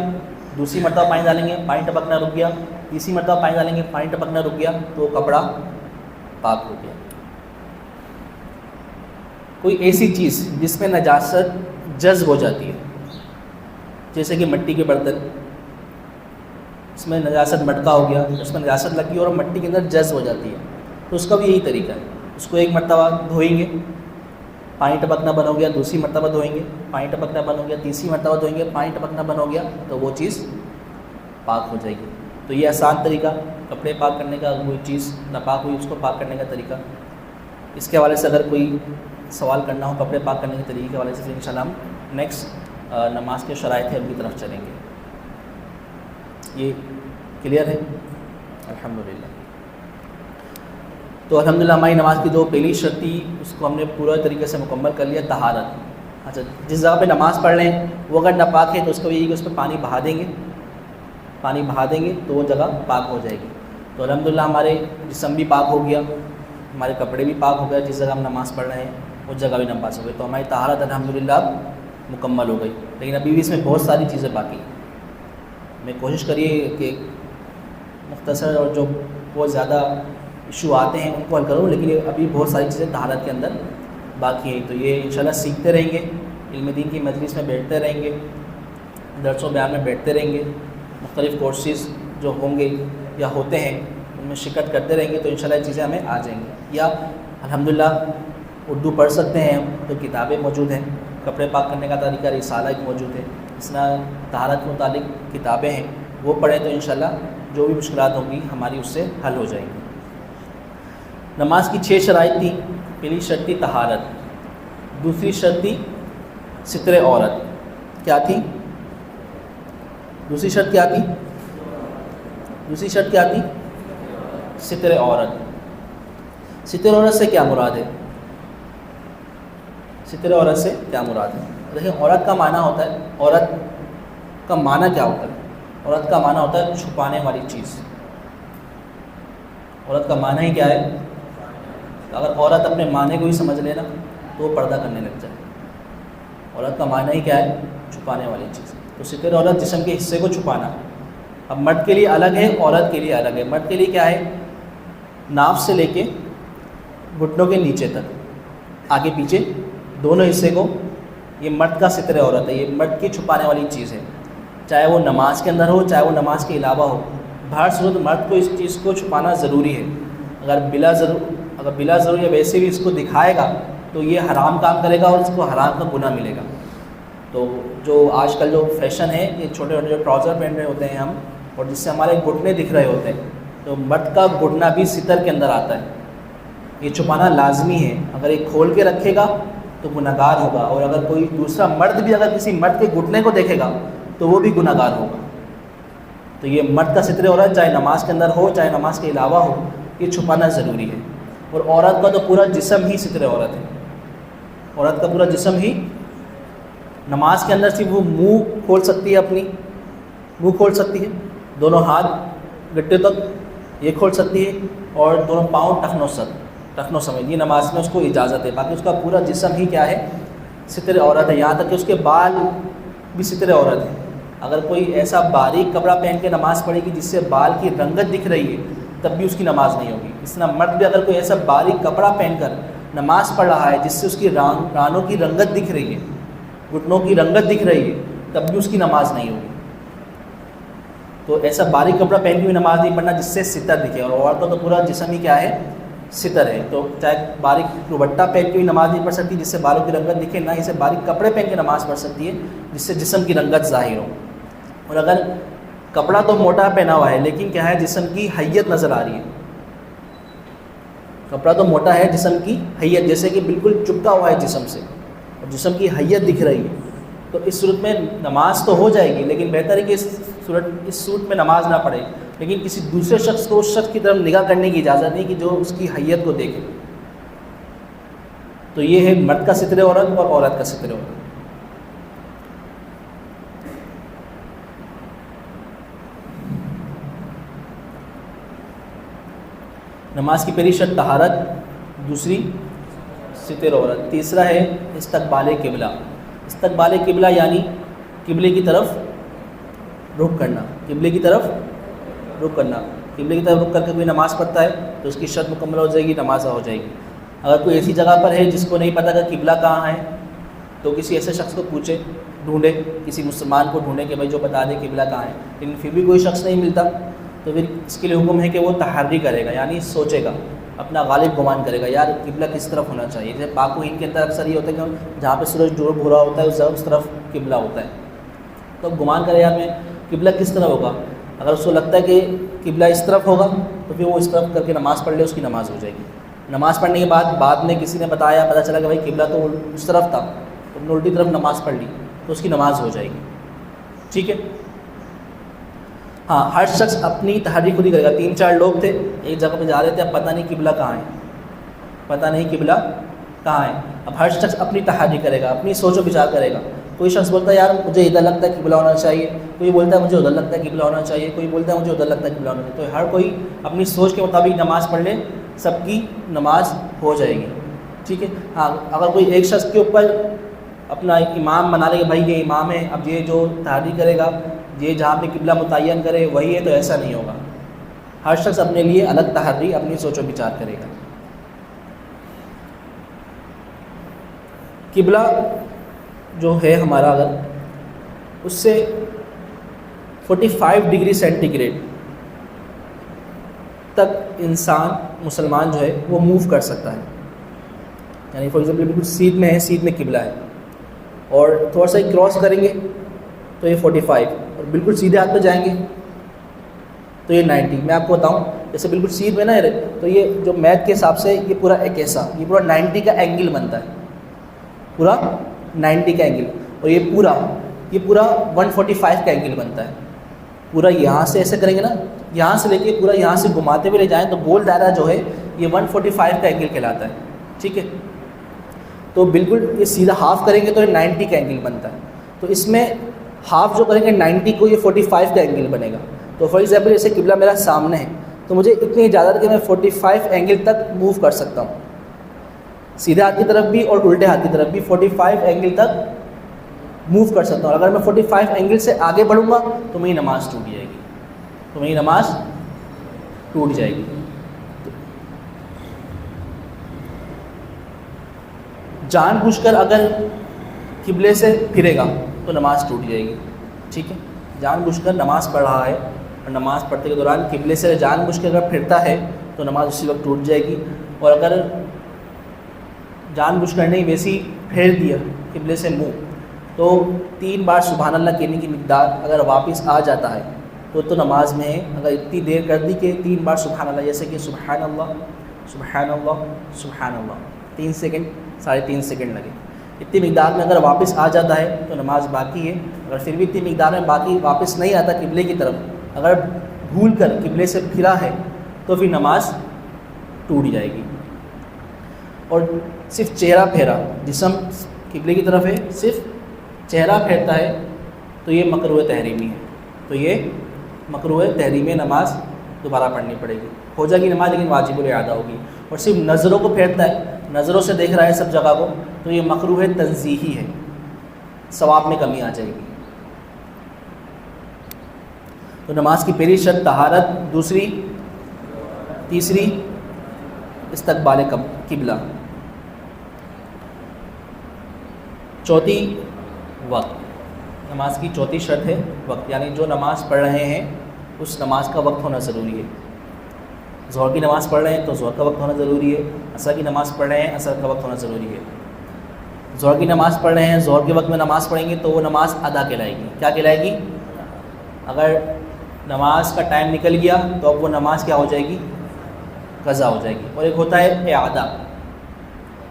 دوسری مرتبہ پانی ڈالیں گے، پانی ٹپکنا رک گیا، تیسری مرتبہ پانی ڈالیں گے، پانی ٹپکنا رک گیا، تو وہ کپڑا پاک ہو گیا. کوئی ایسی چیز جس میں نجاست جذب ہو جاتی ہے، جیسے کہ مٹی کے برتن، اس میں نجاست مٹکا ہو گیا، اس میں نجاست لگی اور مٹی کے اندر جذب ہو جاتی ہے، تو اس کا بھی یہی طریقہ ہے، اس کو ایک مرتبہ دھوئیں گے، پانی ٹپکنا بند ہو گیا، دوسری مرتبہ دھوئیں گے، پانی ٹپکنا بند ہو گیا، تیسری مرتبہ دھوئیں گے، پانی ٹپکنا بند ہو گیا، تو وہ چیز پاک ہو جائے گی۔ تو یہ آسان طریقہ کپڑے پاک کرنے کا، کوئی چیز ناپاک ہوئی اس کو پاک کرنے کا طریقہ۔ اس کے حوالے سے اگر کوئی سوال کرنا ہو کپڑے پاک کرنے کے طریقے کے حوالے سے، پھر انشاءاللہ ہم نیکسٹ نماز کے شرائط ہیں ان کی طرف چلیں گے۔ یہ کلیئر ہے؟ الحمدللہ۔ تو الحمدللہ ہماری نماز کی جو پہلی شرط تھی اس کو ہم نے پورا طریقے سے مکمل کر لیا، طہارت۔ اچھا، جس جگہ پہ نماز پڑھ رہے ہیں وہ اگر ناپاک ہے تو اس کو یہی کہ اس پہ پانی بہا دیں گے، پانی بہا دیں گے تو وہ جگہ پاک ہو جائے گی۔ تو الحمدللہ ہمارے جسم بھی پاک ہو گیا، ہمارے کپڑے بھی پاک ہو گئے، جس جگہ ہم نماز پڑھ رہے ہیں اس جگہ بھی نماز ہو گئی، تو ہماری طہارت الحمدللہ اب مکمل ہو گئی۔ لیکن ابھی بھی اس میں بہت ساری چیزیں باقی ہیں، میں کوشش کریے کہ مختصر اور جو بہت زیادہ ایشو آتے ہیں ان کو حل کروں، لیکن ابھی بہت ساری چیزیں طہارت کے اندر باقی ہیں۔ تو یہ انشاءاللہ سیکھتے رہیں گے، علم دین کی مجلس میں بیٹھتے رہیں گے، درس و بیان میں بیٹھتے رہیں گے، مختلف کورسز جو ہوں گے یا ہوتے ہیں ان میں شرکت کرتے رہیں گے تو انشاءاللہ یہ چیزیں ہمیں آ جائیں گی۔ یا الحمدللہ اردو پڑھ سکتے ہیں ہم، تو کتابیں موجود ہیں، کپڑے پاک کرنے کا طریقہ رسالہ ایک موجود ہے، اس طرح طہارت کے متعلق کتابیں ہیں، وہ پڑھیں تو انشاءاللہ جو بھی مشکلات ہوں گی ہماری اس سے حل ہو جائیں گی۔ نماز کی 6 شرائط تھی۔ پہلی شرط تھی طہارت، دوسری شرط تھی ستر عورت۔ کیا تھی دوسری شرط؟ کیا تھی دوسری شرط؟ کیا تھی؟ ستر عورت۔ ستر عورت سے کیا مراد ہے؟ ستر عورت سے کیا مراد ہے؟ دیکھیں، عورت کا معنی ہوتا ہے، عورت کا معنی کیا ہوتا ہے؟ عورت کا معنی ہوتا ہے چھپانے والی چیز۔ عورت کا معنی ہی کیا ہے؟ اگر عورت اپنے معنی کو ہی سمجھ لے نا تو وہ پردہ کرنے لگ جائے۔ عورت کا معنی ہی کیا ہے؟ چھپانے والی چیز۔ تو ستر عورت جسم کے حصے کو چھپانا۔ اب مرد کے لیے الگ ہے، عورت کے لیے الگ ہے۔ مرد کے لیے کیا ہے؟ ناف سے لے کے گھٹنوں کے نیچے تک، آگے پیچھے دونوں حصے کو، یہ مرد کا ستر عورت ہے، یہ مرد کی چھپانے والی چیز ہے، چاہے وہ نماز کے اندر ہو چاہے وہ نماز کے علاوہ ہو، بہر صورت مرد کو اس چیز کو چھپانا ضروری ہے۔ اگر بلا ضرور یا ویسے بھی اس کو دکھائے گا تو یہ حرام کام کرے گا اور اس کو حرام کا گناہ ملے گا۔ تو جو آج کل جو فیشن ہے، یہ چھوٹے چھوٹے جو ٹراؤزر پہن رہے ہوتے ہیں ہم، اور جس سے ہمارے گھٹنے دکھ رہے ہوتے ہیں، تو مرد کا گھٹنا بھی ستر کے اندر آتا ہے، یہ چھپانا لازمی ہے۔ اگر یہ کھول کے رکھے گا تو گناہ گار ہوگا، اور اگر کوئی دوسرا مرد بھی اگر کسی مرد کے گھٹنے کو دیکھے گا تو وہ بھی گناہ گار ہوگا۔ تو یہ مرد کا ستر عورت چاہے نماز کے اندر ہو چاہے نماز کے علاوہ ہو، یہ چھپانا ضروری ہے۔ اور عورت کا تو پورا جسم ہی ستر عورت ہے، عورت کا پورا جسم ہی۔ نماز کے اندر صرف وہ منہ کھول سکتی ہے، اپنی منہ کھول سکتی ہے، دونوں ہاتھ گٹے تک یہ کھول سکتی ہے، اور دونوں پاؤں ٹخنوں سمیت، یہ نماز میں اس کو اجازت ہے۔ باقی اس کا پورا جسم ہی کیا ہے؟ ستر عورت ہے، یہاں تک کہ اس کے بال بھی ستر عورت ہے۔ اگر کوئی ایسا باریک کپڑا پہن کے نماز پڑھے گی جس سے بال کی رنگت دکھ رہی ہے تب بھی اس کی نماز نہیں ہوگی۔ اس طرح مرد بھی اگر کوئی ایسا باریک کپڑا پہن کر نماز پڑھ رہا ہے جس سے اس کی رانوں کی رنگت دکھ رہی ہے، گھٹنوں کی رنگت دکھ رہی ہے، تب بھی اس کی نماز نہیں ہوگی۔ تو ایسا باریک کپڑا پہن کے بھی نماز نہیں پڑھنا جس سے ستر دکھے، اور عورت کا تو پورا جسم ہی کیا ہے؟ ستر ہے۔ تو چاہے باریک دوپٹہ پہن کے بھی نماز نہیں پڑھ سکتی جس سے بالوں کی رنگت دکھے، نہ اسے باریک کپڑے پہن کے نماز پڑھ سکتی ہے جس سے جسم کی رنگت ظاہر ہو۔ اور اگر کپڑا تو موٹا پہنا ہوا ہے لیکن کیا ہے؟ جسم کی حیت نظر آ رہی ہے۔ کپڑا تو موٹا ہے، جسم کی حیت جیسے کہ بالکل چپکا ہوا ہے جسم سے، اور جسم کی حیت دکھ رہی ہے، تو اس صورت میں نماز تو ہو جائے گی، لیکن بہتر ہے کہ اس صورت میں نماز نہ پڑھے، لیکن کسی دوسرے شخص کو اس شخص کی طرف نگاہ کرنے کی اجازت نہیں کہ جو اس کی حیت کو دیکھے۔ تو یہ ہے مرد کا ستر عورت اور عورت کا ستر عورت۔ نماز کی پہلی شرط طہارت، دوسری ستر عورت، تیسرا ہے استقبال قبلہ۔ استقبال قبلہ یعنی قبلے کی طرف رخ کرنا، قبلے کی طرف رخ کرنا۔ قبلے کی طرف رخ کر کے کوئی نماز پڑھتا ہے تو اس کی شرط مکمل ہو جائے گی، نماز ہو جائے گی۔ اگر کوئی ایسی جگہ پر ہے جس کو نہیں پتہ کہ قبلہ کہاں ہے تو کسی ایسے شخص کو پوچھے ڈھونڈے، کسی مسلمان کو ڈھونڈے کہ بھائی جو بتا دے قبلہ کہاں ہے، لیکن پھر بھی کوئی شخص نہیں ملتا تو پھر اس کے لیے حکم ہے کہ وہ تحری کرے گا، یعنی سوچے گا، اپنا غالب گمان کرے گا یار قبلہ کس طرف ہونا چاہیے. جیسے پاک و ہند کے اندر اکثر یہ ہوتا ہے کہ جہاں پہ سورج ڈوب ہو رہا ہوتا ہے اس طرف قبلہ ہوتا ہے، تو اب گمان کرے یار میں قبلہ کس طرف ہوگا. اگر اس کو لگتا ہے کہ قبلہ اس طرف ہوگا تو پھر وہ اس طرف کر کے نماز پڑھ لے، اس کی نماز ہو جائے گی. نماز پڑھنے کے بعد میں کسی نے بتایا، پتہ چلا کہ بھائی قبلہ تو اس طرف تھا، تو نے الٹی طرف نماز پڑھ لی تو اس کی نماز ہو جائے گی. ٹھیک ہے. ہاں، ہر شخص اپنی تحری خود ہی کرے گا. 3-4 لوگ تھے ایک جگہ پہ جا رہے تھے، اب پتہ نہیں قبلہ کہاں ہے، پتہ نہیں قبلہ کہاں ہے. اب ہر شخص اپنی تحری کرے گا، اپنی سوچ و بچار کرے گا. کوئی شخص بولتا ہے یار مجھے ادھر لگتا ہے قبلہ ہونا چاہیے، کوئی بولتا ہے مجھے ادھر لگتا ہے قبلہ ہونا چاہیے، کوئی بولتا ہے مجھے ادھر لگتا ہے قبلہ ہونا چاہیے. تو ہر کوئی اپنی سوچ کے مطابق نماز پڑھ لے، سب کی نماز ہو جائے گی. ٹھیک ہے. ہاں، اگر کوئی ایک شخص کے اوپر اپنا امام بنا لے کہ بھائی یہ امام ہے، اب یہ جو تحری کرے گا، یہ جہاں پہ قبلہ متعین کرے وہی ہے، تو ایسا نہیں ہوگا. ہر شخص اپنے لیے الگ تحری، اپنی سوچ و بچار کرے گا. قبلہ جو ہے ہمارا، اگر اس سے 45 ڈگری سینٹی گریڈ تک انسان مسلمان جو ہے وہ موو کر سکتا ہے. یعنی فار ایگزامپل بالکل سیدھ میں ہے، سیدھ میں قبلہ ہے، اور تھوڑا سا کراس کریں گے تو یہ 45، اور بالکل سیدھے ہاتھ پہ جائیں گے تو یہ 90. میں آپ کو بتاؤں، جیسے بالکل سیدھ میں نا، تو یہ جو میتھ کے حساب سے یہ پورا ایک ایسا، یہ پورا 90 کا اینگل بنتا ہے، پورا 90 کا اینگل. اور یہ پورا 145 کا اینگل بنتا ہے. پورا یہاں سے ایسے کریں گے نا، یہاں سے لے کے پورا یہاں سے گھماتے ہوئے لے جائیں تو گول دائرہ جو ہے یہ 145 کا اینگل کہلاتا ہے. ٹھیک ہے. تو بالکل یہ سیدھا ہاف کریں گے تو یہ 90 کا اینگل بنتا ہے. تو اس میں ہاف جو کریں گے 90 کو، یہ 45 کا اینگل بنے گا. تو فار ایگزامپل جیسے قبلہ میرا سامنے ہے تو مجھے اتنی اجازت ہے کہ میں 45 اینگل تک موو کر سکتا ہوں، سیدھے ہاتھ کی طرف بھی اور الٹے ہاتھ کی طرف بھی 45 اینگل تک موو کر سکتا ہوں. اگر میں 45 اینگل سے آگے بڑھوں گا تو میری نماز ٹوٹ جائے گی. جان بوجھ کر اگر قبلے سے پھرے گا تو نماز ٹوٹ جائے گی. ٹھیک ہے. جان بوجھ کر نماز پڑھ رہا ہے اور نماز پڑھتے کے دوران قبلے سے جان بوجھ کر اگر پھرتا ہے تو نماز اسی وقت ٹوٹ جائے گی. اور اگر جان بوجھ کر نہیں ویسی پھیر دیا قبلے سے منہ، تو 3 بار سبحان اللہ کہنے کی مقدار اگر واپس آ جاتا ہے تو نماز میں ہے. اگر اتنی دیر کر دی کہ 3 بار سبحان اللہ، جیسے کہ سبحان اللہ سبحان اللہ سبحان اللہ، 3 سیکنڈ 3.5 سیکنڈ لگے، اتنی مقدار میں اگر واپس آ جاتا ہے تو نماز باقی ہے. اگر پھر بھی اتنی مقدار میں باقی واپس نہیں آتا قبلے کی طرف، اگر بھول کر قبلے سے پھرا ہے تو پھر نماز ٹوٹ جائے گی. اور صرف چہرہ پھیرا، جسم قبلے کی طرف ہے، صرف چہرہ پھیرتا ہے تو یہ مکروہ تحریمی ہے. تو یہ مکروہ تحریمی نماز دوبارہ پڑھنی پڑے گی. ہو جائے گی نماز لیکن واجب الاعادہ ہوگی. اور صرف نظروں کو پھیرتا ہے، نظروں سے دیکھ رہا ہے سب جگہ کو، تو یہ مکروہ تنزیہی ہے، ثواب میں کمی آ جائے گی. تو نماز کی پہلی شرط طہارت، دوسری تیسری استقبال قبلہ، چوتھی وقت. نماز کی چوتھی شرط ہے وقت، یعنی جو نماز پڑھ رہے ہیں اس نماز کا وقت ہونا ضروری ہے. ظہر کی نماز پڑھ رہے ہیں تو ظہر کا وقت ہونا ضروری ہے. عصر کی نماز پڑھ رہے ہیں، عصر کا وقت ہونا ضروری ہے. ظہر کی نماز پڑھ رہے ہیں، ظہر کے وقت میں نماز پڑھیں گے تو وہ نماز ادا کہلائے گی. کیا کہلائے گی؟ اگر نماز کا ٹائم نکل گیا تو اب وہ نماز کیا ہو جائے گی؟ قضا ہو جائے گی. اور ایک ہوتا ہے اعادہ،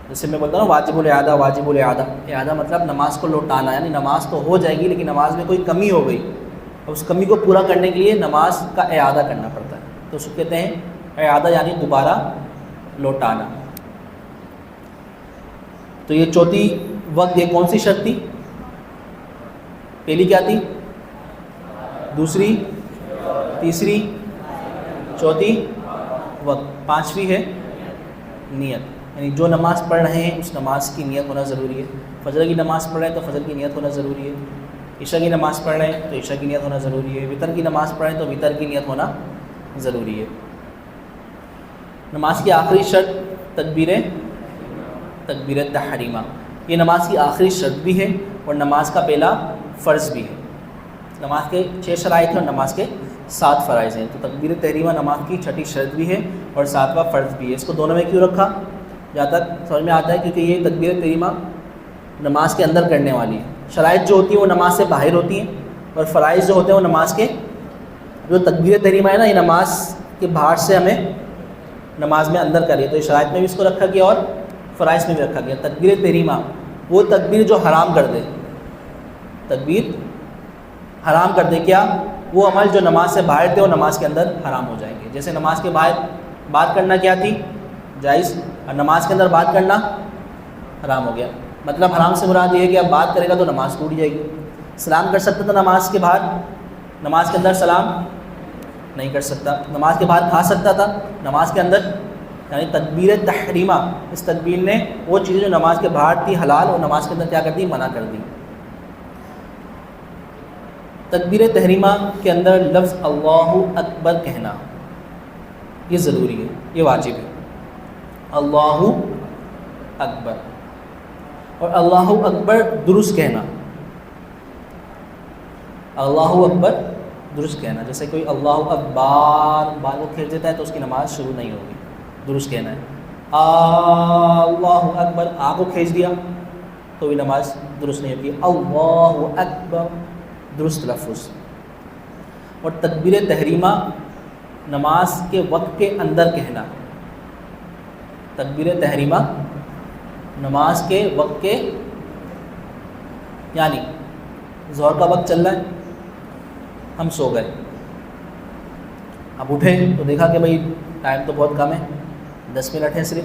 جیسے میں بولتا ہوں واجب الاعادہ، واجب الاعادہ. اعادہ مطلب نماز کو لوٹانا، یعنی نماز تو ہو جائے گی لیکن نماز میں کوئی کمی ہو گئی، اب اس کمی کو پورا کرنے کے لیے نماز کا اعادہ کرنا پڑتا ہے. تو اس کو کہتے ہیں اعادہ، یعنی دوبارہ لوٹانا. تو یہ چوتھی وقت، یہ کون سی شرط تھی؟ پہلی کیا تھی؟ دوسری، تیسری، چوتھی وقت. پانچویں ہے نیت، یعنی جو نماز پڑھ رہے ہیں اس نماز کی نیت ہونا ضروری ہے. فجر کی نماز پڑھ رہے ہیں تو فجر کی نیت ہونا ضروری ہے. عشاء کی نماز پڑھ رہے ہیں تو عشاء کی نیت ہونا ضروری ہے. وطر کی نماز پڑھ رہے ہیں تو وطر کی نیت ہونا ضروری ہے. نماز کی آخری شرط تکبیر تحریمہ. یہ نماز کی آخری شرط بھی ہے اور نماز کا پہلا فرض بھی ہے. نماز کے 6 شرائط ہیں اور نماز کے 7 فرائض ہیں. تو تکبیر تحریمہ نماز کی 6ٹھی شرط بھی ہے اور 7واں فرض بھی ہے. اس کو دونوں میں کیوں رکھا؟ جہاں تک سمجھ میں آتا ہے کیونکہ یہ تکبیر تحریمہ نماز کے اندر کرنے والی ہے. شرائط جو ہوتی ہیں وہ نماز سے باہر ہوتی ہیں اور فرائض جو ہوتے ہیں وہ نماز کے. جو تکبیر تحریمہ ہے نا، یہ نماز کے باہر سے ہمیں نماز میں اندر کریے. تو یہ شرائط میں بھی اس کو رکھا گیا اور فرائض میں بھی رکھا گیا. تکبیر تحریمہ وہ تکبیر جو حرام کر دے، تکبیر حرام کر دے. کیا؟ وہ عمل جو نماز سے باہر تھے وہ نماز کے اندر حرام ہو جائیں گے. جیسے نماز کے باہر بات کرنا کیا تھی؟ جائز، اور نماز کے اندر بات کرنا حرام ہو گیا. مطلب حرام سے مراد یہ ہے کہ اب بات کرے گا تو نماز ٹوٹ جائے گی. سلام کر سکتا تھا نماز کے باہر، نماز کے اندر سلام نہیں کر سکتا. نماز کے باہر کھا سکتا تھا، نماز کے اندر. یعنی تکبیر تحریمہ، اس تکبیر نے وہ چیزیں جو نماز کے باہر تھی حلال اور نماز کے اندر کیا کر دی؟ منع کر دی. تکبیر تحریمہ کے اندر لفظ اللہ اکبر کہنا یہ ضروری ہے، یہ واجب ہے. اللہ اکبر، اور اللہ اکبر درست کہنا. اللہ اکبر درست کہنا. جیسے کوئی اللہ اکبر بار کو کھیل دیتا ہے تو اس کی نماز شروع نہیں ہوگی. درست کہنا ہے. اللہ اکبر آ کو کھینچ دیا تو بھی نماز درست نہیں ہوگی. اللہ اکبر درست لفظ. اور تکبیر تحریمہ نماز کے وقت کے اندر کہنا. تکبیر تحریمہ نماز کے وقت کے، یعنی ظہر کا وقت چل رہا ہے، ہم سو گئے، اب اٹھے تو دیکھا کہ بھائی ٹائم تو بہت کم ہے، 10 منٹ ہے صرف،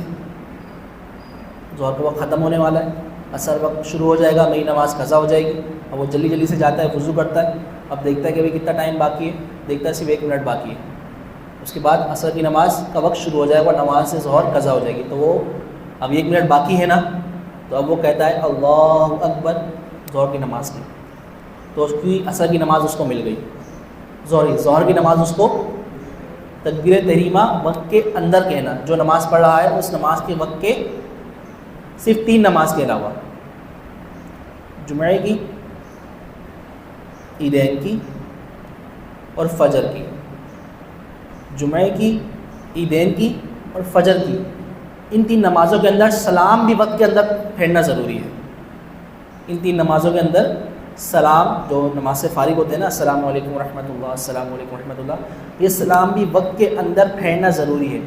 ظہر کا وقت ختم ہونے والا ہے، عصر وقت شروع ہو جائے گا، میری نماز قضا ہو جائے گی. اب وہ جلدی جلدی سے جاتا ہے، وضو کرتا ہے، اب دیکھتا ہے کہ بھائی کتنا ٹائم باقی ہے، دیکھتا ہے صرف 1 منٹ باقی ہے. اس کے بعد عصر کی نماز کا وقت شروع ہو جائے گا، نماز سے ظہر قضا ہو جائے گی. تو وہ اب 1 منٹ باقی ہے نا، تو اب وہ کہتا ہے اللہ اکبر ظہر کی نماز کی. تو اس کی عصر کی نماز اس کو مل گئی، ظہر کی نماز اس کو. تکبیر تحریمہ وقت کے اندر کہنا، جو نماز پڑھ رہا ہے اس نماز کے وقت کے صرف 3 نماز کے علاوہ، جمعے کی، عیدین کی اور فجر کی. جمعے کی، عیدین کی اور فجر کی، ان 3 نمازوں کے اندر سلام بھی وقت کے اندر پھیرنا ضروری ہے. ان 3 نمازوں کے اندر سلام، جو نماز سے فارغ ہوتے ہیں نا، السلام علیکم ورحمۃ اللہ، السلام علیکم ورحمۃ اللہ، یہ سلام بھی وقت کے اندر پھیرنا ضروری ہے.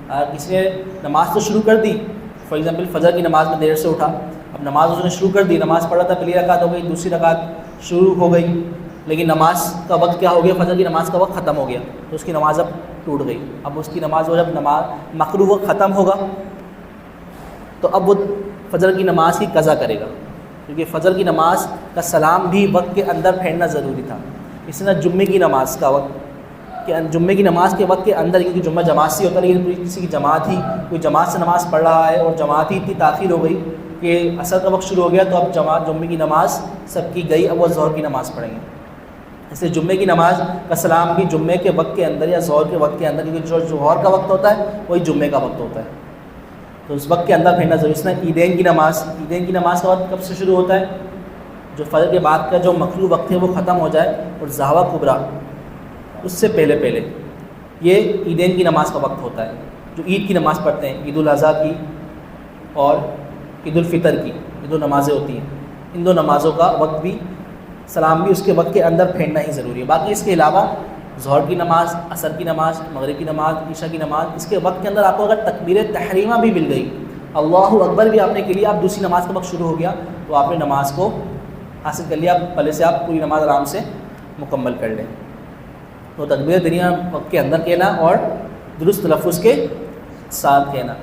اگر کسی نے نماز تو شروع کر دی، فار ایگزامپل فجر کی نماز میں دیر سے اٹھا، اب نماز اس نے شروع کر دی، نماز پڑھ رہا تھا، پہلی رکعت ہو گئی، دوسری رکعت شروع ہو گئی، لیکن نماز کا وقت کیا ہو گیا؟ فجر کی نماز کا وقت ختم ہو گیا، تو اس کی نماز اب ٹوٹ گئی. اب اس کی نماز، وہ جب نماز مکروہ وقت ختم ہوگا تو اب وہ فجر کی نماز کی قضا کرے گا، کیونکہ فجر کی نماز کا سلام بھی وقت کے اندر پھیرنا ضروری تھا. اس طرح جمعے کی نماز کا وقت، کہ جمعے کی نماز کے وقت کے اندر، کیونکہ جمعہ جماعت سے ہوتا ہے، لیکن کسی کی جماعت ہی، کوئی جماعت سے نماز پڑھ رہا ہے اور جماعت ہی اتنی تاخیر ہو گئی کہ عصر کا وقت شروع ہو گیا، تو اب جمعے کی نماز سب کی گئی، اب وہ ظہر کی نماز پڑھیں گے. اس لیے جمعے کی نماز کا سلام بھی جمعے کے وقت کے اندر یا ظہر کے وقت کے اندر، کیونکہ جو ظہر کا وقت ہوتا ہے وہی جمعے کا وقت ہوتا ہے، تو اس وقت کے اندر پھیرنا ضروری. اس طرح عیدین کی نماز، عیدین کی نماز کا وقت کب سے شروع ہوتا ہے؟ جو فجر کے بعد کا جو مکروہ وقت ہے وہ ختم ہو جائے اور ضحوہ کبریٰ اس سے پہلے یہ عیدین کی نماز کا وقت ہوتا ہے. جو عید کی نماز پڑھتے ہیں، عید الاضحیٰ کی اور عید الفطر کی، یہ 2 نمازیں ہوتی ہیں، ان 2 نمازوں کا وقت بھی، سلام بھی اس کے وقت کے اندر پھیرنا ہی ضروری ہے. باقی اس کے علاوہ ظہر کی نماز، عصر کی نماز، مغرب کی نماز، عشاء کی نماز، اس کے وقت کے اندر آپ کو اگر تکبیر تحریمہ بھی مل گئی، اللہ اکبر بھی آپ نے کے لیے، آپ دوسری نماز کا وقت شروع ہو گیا تو آپ نے نماز کو حاصل کر لیا، پہلے سے آپ پوری نماز آرام سے مکمل کر لیں. تو تکبیر تحریمہ وقت کے اندر کہنا اور درست تلفظ کے ساتھ کہنا.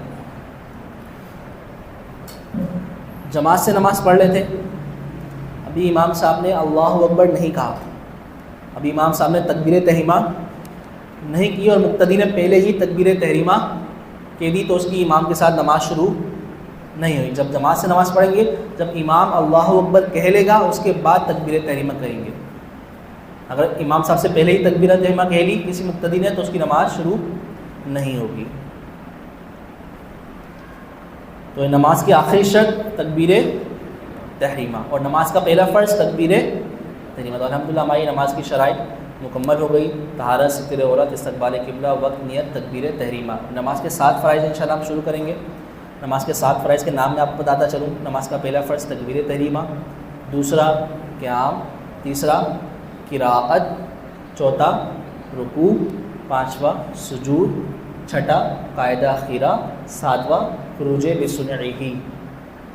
جماعت سے نماز پڑھ لیتے، ابھی امام صاحب نے اللہ اکبر نہیں کہا، ابھی امام صاحب نے تکبیر تحریمہ نہیں کی اور مقتدی نے پہلے ہی تکبیر تحریمہ کہہ دی، تو اس کی امام کے ساتھ نماز شروع نہیں ہوئی. جب جماعت سے نماز پڑھیں گے، جب امام اللہ اکبر کہہ لے گا اس کے بعد تکبیر تحریمہ کریں گے. اگر امام صاحب سے پہلے ہی تکبیر تحریمہ کہہ لی کسی مقتدی نے تو اس کی نماز شروع نہیں ہوگی. تو نماز کی آخری شرط تکبیر تحریمہ، اور نماز کا پہلا فرض تکبیر تحریمہ۔ تو الحمدللہ ہماری نماز کی شرائط مکمل ہو گئی، طہارت، ستر عورت، استقبال قبلہ، وقت، نیت، تکبیر تحریمہ۔ نماز کے 7 فرائض انشاءاللہ ہم شروع کریں گے۔ نماز کے 7 فرائض کے نام میں آپ کو بتاتا چلوں۔ نماز کا پہلا فرض تکبیر تحریمہ، دوسرا قیام، تیسرا قراءت، چوتھا رکوع، پانچواں سجود، چھٹا قاعدہ اخیرہ، ساتواں خروج بسنعہ۔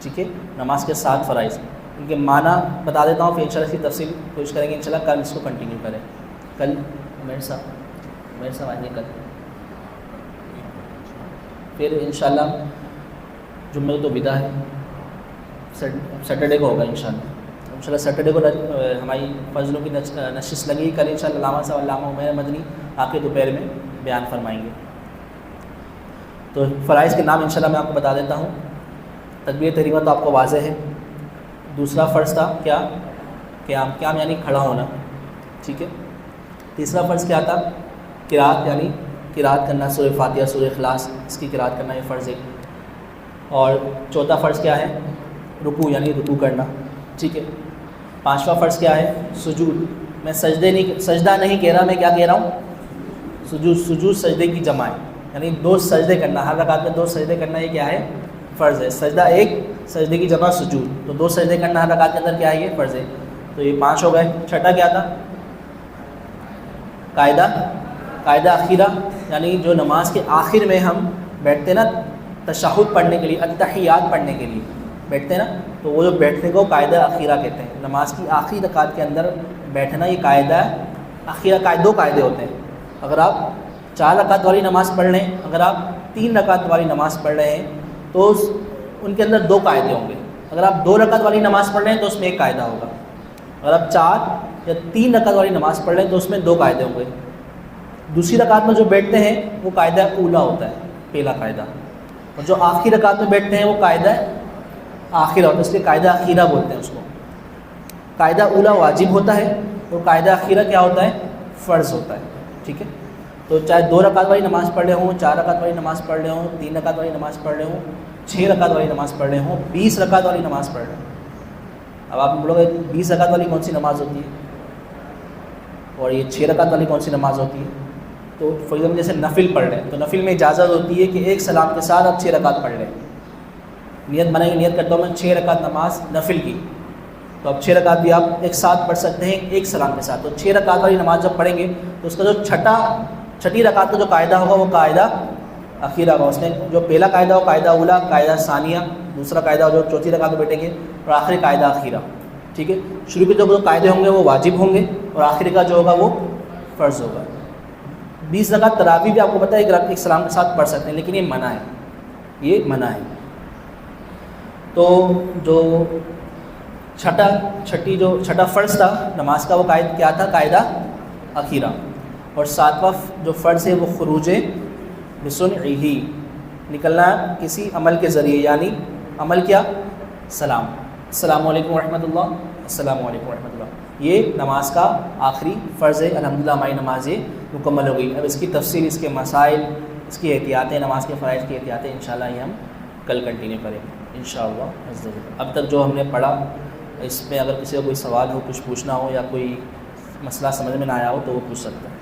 ٹھیک ہے، نماز کے 7 فرائض، ان کے معنی بتا دیتا ہوں، پھر انشاءاللہ اس کی تفصیل کوشش کریں گے انشاءاللہ کل اس کو کنٹینیو کریں۔ کل میرے صاحب آئیں گے کل، پھر انشاءاللہ جمعہ تو بدعہ ہے، سیٹرڈے کو ہوگا انشاءاللہ سیٹرڈے کو ہماری فضلوں کی نشست لگی، کل انشاءاللہ علامہ صاحب علامہ عمیر مدنی آخر دوپہر میں بیان فرمائیں گے۔ تو فرائض کے نام انشاءاللہ میں آپ کو بتا دیتا ہوں۔ تکبیر تحریمہ تو آپ کو واضح ہے۔ دوسرا فرض تھا کیا؟ قیام یعنی کھڑا ہونا، ٹھیک ہے۔ تیسرا فرض کیا تھا؟ قراءت، یعنی قراءت کرنا، سورہ فاتحہ، سورہ اخلاص، اس کی قراءت کرنا، یہ فرض ہے۔ اور چوتھا فرض کیا ہے؟ رکوع، یعنی رکوع کرنا، ٹھیک ہے۔ پانچواں فرض کیا ہے؟ سجود۔ میں سجدہ نہیں کہہ رہا، میں کیا کہہ رہا ہوں؟ سجود سجدے کی جمع ہے، یعنی 2 سجدے کرنا، ہر رکعت میں 2 سجدے کرنا، یہ کیا ہے؟ فرض ہے۔ سجدہ ایک، سجدے کی جمع سجود، تو 2 سجدے کرنا ہر رکعت کے اندر کیا ہے؟ یہ فرض ہے۔ تو یہ 5 ہو گئے۔ چھٹا کیا تھا؟ قاعدہ اخیرہ، یعنی جو نماز کے آخر میں ہم بیٹھتے نا تشہد پڑھنے کے لیے، التحیات پڑھنے کے لیے بیٹھتے نا، تو وہ جو بیٹھنے کو قاعدہ اخیرہ کہتے ہیں۔ نماز کی آخری رکعت کے اندر بیٹھنا یہ قاعدہ اخیرہ۔ 2 قاعدے ہوتے ہیں۔ اگر آپ 4 رکعت والی نماز پڑھ لیں، اگر آپ 3 رکعت والی نماز پڑھ رہے ہیں تو ان کے اندر 2 قاعدے ہوں گے۔ اگر آپ 2 رکعت والی نماز پڑھ رہے ہیں تو اس میں 1 قاعدہ ہوگا۔ اگر آپ 4 یا 3 رکعت والی نماز پڑھ رہے ہیں تو اس میں 2 قاعدے ہوں گے۔ دوسری رکعت میں جو بیٹھتے ہیں وہ قاعدہ اولا ہوتا ہے، پہلا قاعدہ، اور جو آخری رکعت میں بیٹھتے ہیں وہ قاعدہ آخرہ ہوتا ہے، اس لیے قاعدہ اخیرہ بولتے ہیں اس کو۔ قاعدہ اولا واجب ہوتا ہے اور قاعدہ اخیرہ کیا ہوتا ہے؟ فرض ہوتا ہے، ٹھیک ہے۔ تو چاہے 2 رکعت والی نماز پڑھ رہے ہوں، 4 رکعت والی نماز پڑھ رہے ہوں، 3 رکعت والی نماز پڑھ رہے ہوں، 6 رکعت والی نماز پڑھ رہے ہوں، 20 رکعت والی نماز پڑھ رہے ہوں۔ اب آپ بولو گے 20 رکعت والی کون سی نماز ہوتی ہے اور یہ 6 رکعت والی کون سی نماز ہوتی ہے؟ تو فار ایگزامپل جیسے نفل پڑھ رہے ہیں تو نفل میں اجازت ہوتی ہے کہ ایک سلام کے ساتھ آپ 6 رکعت پڑھ لیں۔ نیت بنائیں گے، نیت کرتا ہوں میں 6 رکعت نماز نفل کی، تو اب 6 رکعت بھی آپ ایک ساتھ پڑھ سکتے ہیں ایک سلام کے ساتھ۔ تو 6 رکعت والی نماز جب پڑھیں گے تو اس کا جو چھٹی رکعت کا جو قاعدہ ہوگا وہ قاعدہ اخیرہ ہوگا۔ اس میں جو پہلا قاعدہ ہو قاعدہ اولا، قاعدہ ثانیہ، دوسرا قاعدہ جو چوتھی رکعت میں بیٹھیں گے، اور آخری قاعدہ اخیرہ، ٹھیک ہے۔ شروع کے جو قاعدے ہوں گے وہ واجب ہوں گے اور آخری کا جو ہوگا وہ فرض ہوگا۔ 20 رکعت تراویح بھی آپ کو پتہ ہے ایک سلام کے ساتھ پڑھ سکتے ہیں، لیکن یہ منع ہے، یہ منع ہے۔ تو جو چھٹا فرض تھا نماز کا وہ قاعدہ کیا تھا؟ قاعدہ اخیرہ۔ اور 7واں جو فرض ہے وہ خروج بسنعہ، نکلنا کسی عمل کے ذریعے، یعنی عمل کیا؟ سلام، السلام علیکم ورحمۃ اللہ، السلام علیکم ورحمۃ اللہ۔ یہ نماز کا آخری فرض ہے۔ الحمدللہ ہماری نماز یہ مکمل ہو گئی۔ اب اس کی تفصیل، اس کے مسائل، اس کی احتیاطیں، نماز کے فرائض کی احتیاطیں انشاءاللہ یہ ہم کل کنٹینیو کریں گے انشاءاللہ عز و جل۔ اب تک جو ہم نے پڑھا اس میں اگر کسی کا کوئی سوال ہو، کچھ پوچھنا ہو یا کوئی مسئلہ سمجھ میں نہ آیا ہو تو وہ پوچھ سکتا ہے۔